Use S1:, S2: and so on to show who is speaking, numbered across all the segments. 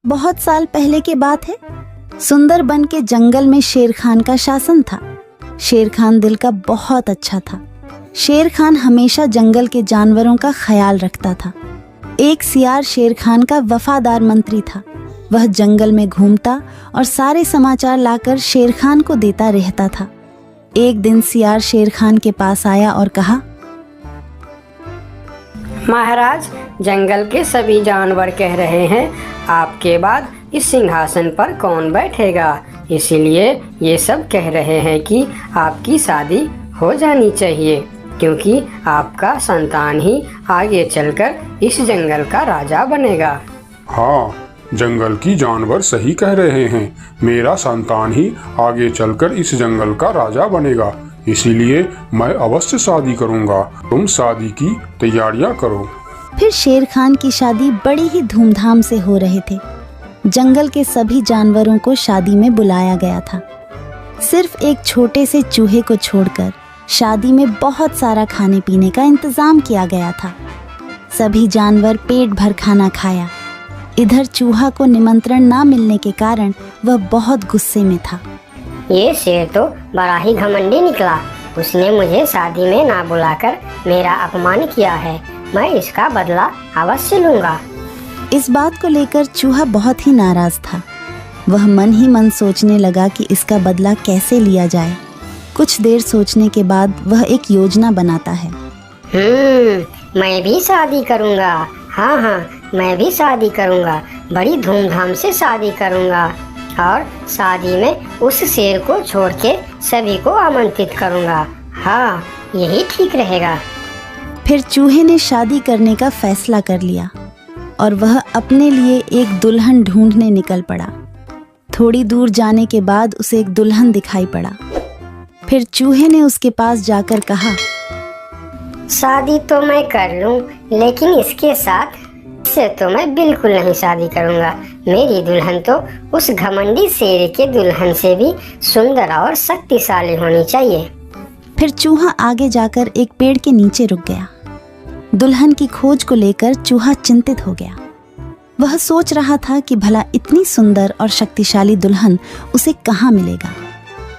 S1: बहुत साल पहले की बात है। सुंदरबन के जंगल में शेर खान का शासन था। शेर खान दिल का बहुत अच्छा था। शेर खान हमेशा जंगल के जानवरों का ख्याल रखता था। एक सियार शेर खान का वफादार मंत्री था। वह जंगल में घूमता और सारे समाचार लाकर शेर खान को देता रहता था। एक दिन सियार शेर खान के पास आया और कहा,
S2: महाराज, जंगल के सभी जानवर कह रहे हैं आपके बाद इस सिंहासन पर कौन बैठेगा। इसीलिए ये सब कह रहे हैं कि आपकी शादी हो जानी चाहिए, क्योंकि आपका संतान ही आगे चलकर इस जंगल का राजा बनेगा।
S3: हाँ, जंगल की जानवर सही कह रहे हैं। मेरा संतान ही आगे चलकर इस जंगल का राजा बनेगा। इसीलिए मैं अवश्य शादी करूंगा। तुम शादी की तैयारियां करो।
S1: फिर शेर खान की शादी बड़ी ही धूमधाम से हो रहे थे। जंगल के सभी जानवरों को शादी में बुलाया गया था। सिर्फ एक छोटे से चूहे को छोड़कर शादी में बहुत सारा खाने पीने का इंतजाम किया गया था। सभी जानवर पेट भर खाना खाया। इधर चूहा को निमंत्रण ना मिलने के कारण वह बहुत गुस्से में था।
S4: ये शेर तो बड़ा ही घमंडी निकला। उसने मुझे शादी में ना बुलाकर मेरा अपमान किया है। मैं इसका बदला अवश्य लूंगा।
S1: इस बात को लेकर चूहा बहुत ही नाराज था। वह मन ही मन सोचने लगा कि इसका बदला कैसे लिया जाए। कुछ देर सोचने के बाद वह एक योजना बनाता है।
S4: मैं भी शादी करूंगा। हाँ, मैं भी शादी करूंगा। बड़ी धूमधाम से शादी करूंगा और शादी में उस शेर को छोड़ के सभी को आमंत्रित करूंगा। हाँ, यही ठीक रहेगा।
S1: फिर चूहे ने शादी करने का फैसला कर लिया और वह अपने लिए एक दुल्हन ढूंढने निकल पड़ा। थोड़ी दूर जाने के बाद उसे एक दुल्हन दिखाई पड़ा। फिर चूहे ने उसके पास जाकर कहा,
S4: शादी तो मैं कर लूं, लेकिन इसके साथ से तो मैं बिल्कुल नहीं शादी करूंगा। मेरी दुल्हन तो उस घमंडी शेर के दुल्हन से भी सुंदर और शक्तिशाली होनी चाहिए।
S1: फिर चूहा आगे जाकर एक पेड़ के नीचे रुक गया। दुल्हन की खोज को लेकर चूहा चिंतित हो गया। वह सोच रहा था कि भला इतनी सुंदर और शक्तिशाली दुल्हन उसे कहाँ मिलेगा।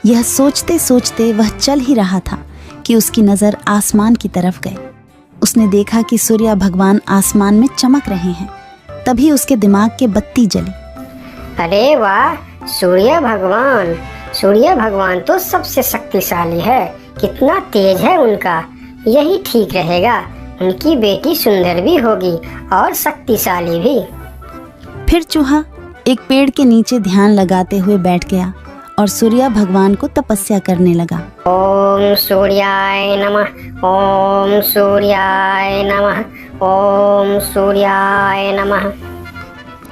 S1: यह सोचते सोचते वह चल ही रहा था कि उसकी नजर आसमान की तरफ गई। उसने देखा कि सूर्य भगवान आसमान में चमक रहे हैं। तभी उसके दिमाग के बत्ती जली।
S4: अरे वाह, सूर्य भगवान तो सबसे शक्तिशाली है। कितना तेज है उनका। यही ठीक रहेगा। उनकी बेटी सुंदर भी होगी और शक्तिशाली भी।
S1: फिर चूहा एक पेड़ के नीचे ध्यान लगाते हुए बैठ गया और सूर्य भगवान को तपस्या करने लगा।
S4: ओम सूर्याय नमः, ओम सूर्याय नमः, ओम सूर्याय नमः।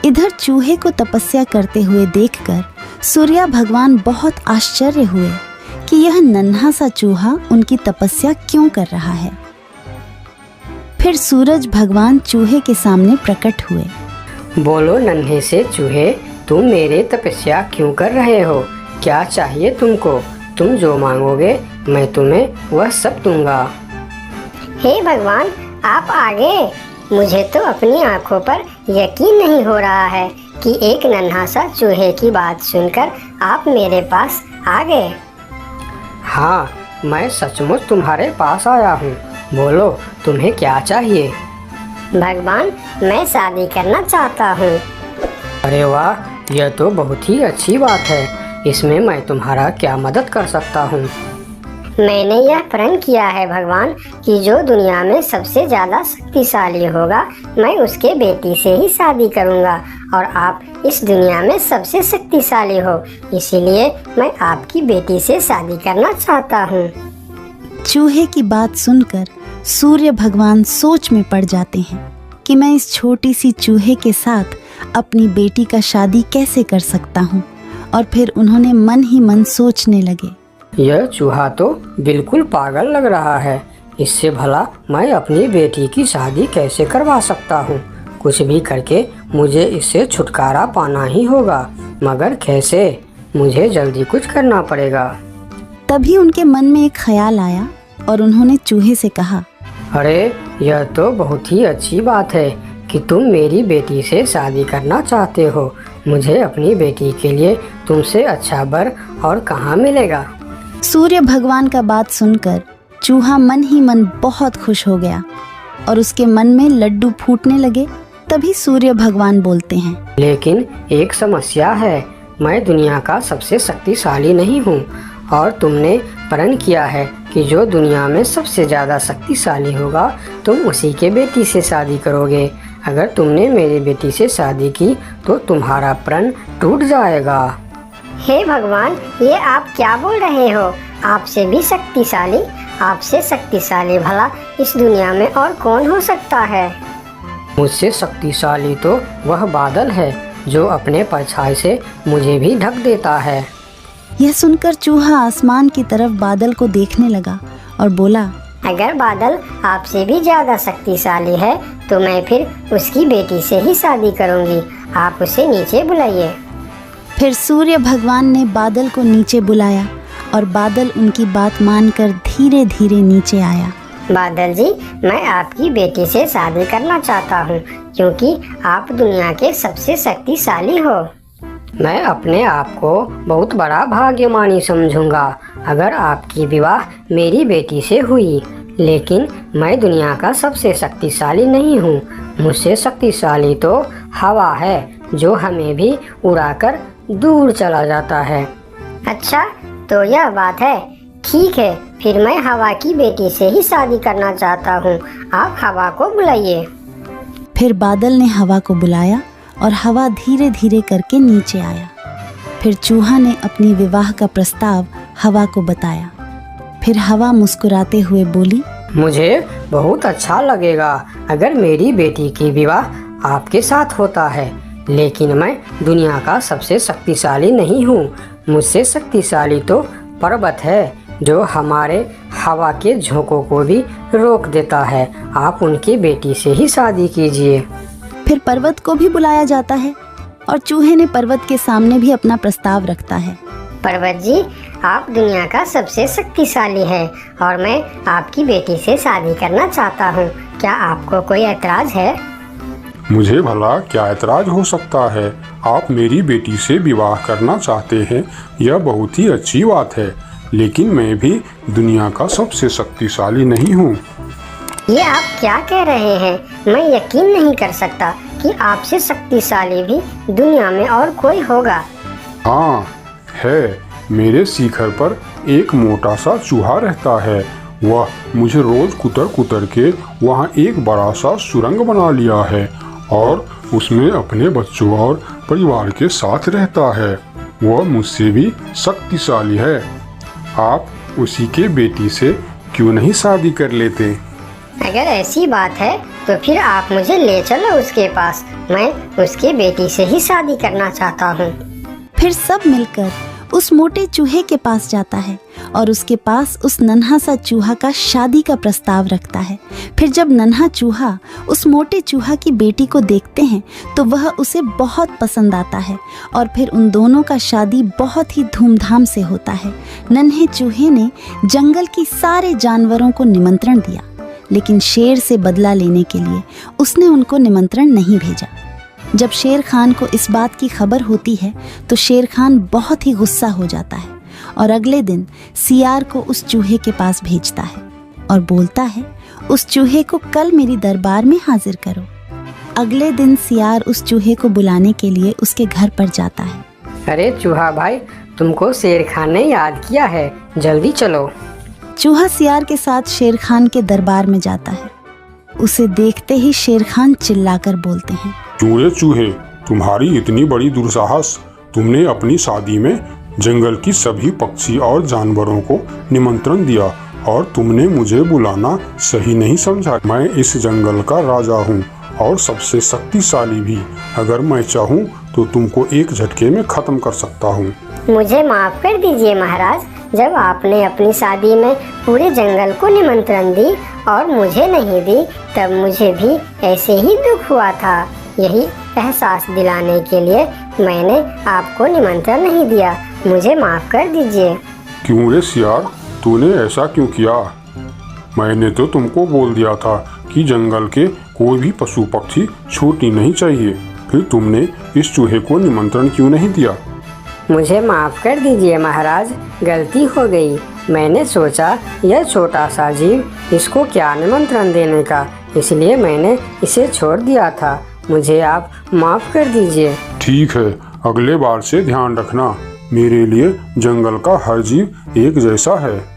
S1: इधर चूहे को तपस्या करते हुए देखकर सूर्य भगवान बहुत आश्चर्य हुए कि यह नन्हा सा चूहा उनकी तपस्या क्यों कर रहा है। फिर सूरज भगवान चूहे के सामने प्रकट हुए।
S2: बोलो नन्हे से चूहे, तुम मेरे तपस्या क्यों कर रहे हो? क्या चाहिए तुमको? तुम जो मांगोगे मैं तुम्हें वह सब दूंगा।
S4: हे भगवान, आप आ गए। मुझे तो अपनी आंखों पर यकीन नहीं हो रहा है कि एक नन्हा सा चूहे की बात सुनकर आप मेरे पास आ गए।
S2: हाँ, मैं सचमुच तुम्हारे पास आया हूँ। बोलो तुम्हें क्या चाहिए?
S4: भगवान, मैं शादी करना चाहता हूँ।
S2: अरे वाह, यह तो बहुत ही अच्छी बात है। इसमें मैं तुम्हारा क्या मदद कर सकता हूँ?
S4: मैंने यह प्रण किया है भगवान कि जो दुनिया में सबसे ज्यादा शक्तिशाली होगा मैं उसके बेटी से ही शादी करूँगा और आप इस दुनिया में सबसे शक्तिशाली हो। इसीलिए मैं आपकी बेटी से शादी करना चाहता हूँ।
S1: चूहे की बात सुनकर सूर्य भगवान सोच में पड़ जाते हैं कि मैं इस छोटी सी चूहे के साथ अपनी बेटी का शादी कैसे कर सकता हूँ। और फिर उन्होंने मन ही मन सोचने लगे,
S2: यह चूहा तो बिल्कुल पागल लग रहा है। इससे भला मैं अपनी बेटी की शादी कैसे करवा सकता हूँ? कुछ भी करके मुझे इससे छुटकारा पाना ही होगा, मगर कैसे? मुझे जल्दी कुछ करना पड़ेगा।
S1: तभी उनके मन में एक ख्याल आया और उन्होंने चूहे से कहा,
S2: अरे यह तो बहुत ही अच्छी बात है। कि तुम मेरी बेटी से शादी करना चाहते हो। मुझे अपनी बेटी के लिए तुमसे अच्छा वर और कहाँ मिलेगा।
S1: सूर्य भगवान का बात सुनकर चूहा मन ही मन बहुत खुश हो गया और उसके मन में लड्डू फूटने लगे। तभी सूर्य भगवान बोलते हैं,
S2: लेकिन एक समस्या है, मैं दुनिया का सबसे शक्तिशाली नहीं हूँ और तुमने प्रण किया है कि जो दुनिया में सबसे ज़्यादा शक्तिशाली होगा तुम उसी के बेटी से शादी करोगे। अगर तुमने मेरी बेटी से शादी की तो तुम्हारा प्रण टूट जाएगा।
S4: हे भगवान, ये आप क्या बोल रहे हो? आपसे भी शक्तिशाली? आपसे शक्तिशाली भला इस दुनिया में और कौन हो सकता है?
S2: मुझसे शक्तिशाली तो वह बादल है जो अपने परछाई से मुझे भी ढक देता है।
S1: यह सुनकर चूहा आसमान की तरफ बादल को देखने लगा और बोला,
S4: अगर बादल आपसे भी ज्यादा शक्तिशाली है तो मैं फिर उसकी बेटी से ही शादी करूंगी। आप उसे नीचे बुलाइए।
S1: फिर सूर्य भगवान ने बादल को नीचे बुलाया और बादल उनकी बात मानकर धीरे धीरे नीचे आया।
S4: बादल जी, मैं आपकी बेटी से शादी करना चाहता हूँ क्योंकि आप दुनिया के सबसे शक्तिशाली हो।
S2: मैं अपने आप को बहुत बड़ा भाग्यमानी समझूंगा अगर आपकी विवाह मेरी बेटी से हुई, लेकिन मैं दुनिया का सबसे शक्तिशाली नहीं हूँ। मुझसे शक्तिशाली तो हवा है जो हमें भी उड़ाकर दूर चला जाता है।
S4: अच्छा, तो यह बात है। ठीक है, फिर मैं हवा की बेटी से ही शादी करना चाहता हूँ। आप हवा को बुलाइए।
S1: फिर बादल ने हवा को बुलाया और हवा धीरे धीरे करके नीचे आया। फिर चूहा ने अपनी विवाह का प्रस्ताव हवा को बताया। फिर हवा मुस्कुराते हुए बोली,
S2: मुझे बहुत अच्छा लगेगा अगर मेरी बेटी की विवाह आपके साथ होता है, लेकिन मैं दुनिया का सबसे शक्तिशाली नहीं हूँ। मुझसे शक्तिशाली तो पर्वत है जो हमारे हवा के झोंकों को भी रोक देता है। आप उनकी बेटी से ही शादी कीजिए।
S1: फिर पर्वत को भी बुलाया जाता है और चूहे ने पर्वत के सामने भी अपना प्रस्ताव रखता है।
S4: पर्वत जी, आप दुनिया का सबसे शक्तिशाली है और मैं आपकी बेटी से शादी करना चाहता हूँ। क्या आपको कोई ऐतराज है?
S3: मुझे भला क्या ऐतराज हो सकता है? आप मेरी बेटी से विवाह करना चाहते हैं, यह बहुत ही अच्छी बात है, लेकिन मैं भी दुनिया का सबसे शक्तिशाली नहीं हूँ।
S4: ये आप क्या कह रहे हैं? मैं यकीन नहीं कर सकता कि आपसे शक्तिशाली भी दुनिया में और कोई होगा।
S3: हाँ है, मेरे शिखर पर एक मोटा सा चूहा रहता है। वह मुझे रोज कुतर कुतर के वहाँ एक बड़ा सा सुरंग बना लिया है और उसमें अपने बच्चों और परिवार के साथ रहता है। वह मुझसे भी शक्तिशाली है। आप उसी के बेटी से क्यों नहीं शादी कर लेते?
S4: अगर ऐसी बात है तो फिर आप मुझे ले चलो उसके पास। मैं उसके बेटी से ही शादी करना चाहता हूँ।
S1: फिर सब मिलकर उस मोटे चूहे के पास जाता है और उसके पास उस नन्हा सा चूहा का शादी का प्रस्ताव रखता है। फिर जब नन्हा चूहा उस मोटे चूहा की बेटी को देखते हैं तो वह उसे बहुत पसंद आता है और फिर उन दोनों का शादी बहुत ही धूमधाम से होता है। नन्हे चूहे ने जंगल की सारे जानवरों को निमंत्रण दिया, लेकिन शेर से बदला लेने के लिए उसने उनको निमंत्रण नहीं भेजा। जब शेर खान को इस बात की खबर होती है तो शेर खान बहुत ही गुस्सा हो जाता है और अगले दिन सियार को उस चूहे के पास भेजता है और बोलता है, उस चूहे को कल मेरी दरबार में हाजिर करो। अगले दिन सियार उस चूहे को बुलाने के लिए उसके घर पर जाता है।
S2: अरे चूहा भाई, तुमको शेर खान ने याद किया है, जल्दी चलो।
S1: चूहा सियार के साथ शेर खान के दरबार में जाता है। उसे देखते ही शेर खान चिल्लाकर बोलते हैं,
S3: चूहे चूहे, तुम्हारी इतनी बड़ी दुस्साहस! तुमने अपनी शादी में जंगल की सभी पक्षी और जानवरों को निमंत्रण दिया और तुमने मुझे बुलाना सही नहीं समझा। मैं इस जंगल का राजा हूँ और सबसे शक्तिशाली भी। अगर मैं चाहूँ तो तुमको एक झटके में खत्म कर सकता हूँ।
S4: मुझे माफ कर दीजिए महाराज। जब आपने अपनी शादी में पूरे जंगल को निमंत्रण दी और मुझे नहीं दी, तब मुझे भी ऐसे ही दुख हुआ था। यही एहसास दिलाने के लिए मैंने आपको निमंत्रण नहीं दिया। मुझे माफ कर दीजिए।
S3: क्यों रे सियार, तूने ऐसा क्यों किया? मैंने तो तुमको बोल दिया था कि जंगल के कोई भी पशु पक्षी छूटनी नहीं चाहिए। फिर तुमने इस चूहे को निमंत्रण क्यों नहीं दिया?
S2: मुझे माफ़ कर दीजिए महाराज, गलती हो गई। मैंने सोचा यह छोटा सा जीव, इसको क्या निमंत्रण देने का, इसलिए मैंने इसे छोड़ दिया था। मुझे आप माफ़ कर दीजिए।
S3: ठीक है, अगले बार से ध्यान रखना। मेरे लिए जंगल का हर जीव एक जैसा है।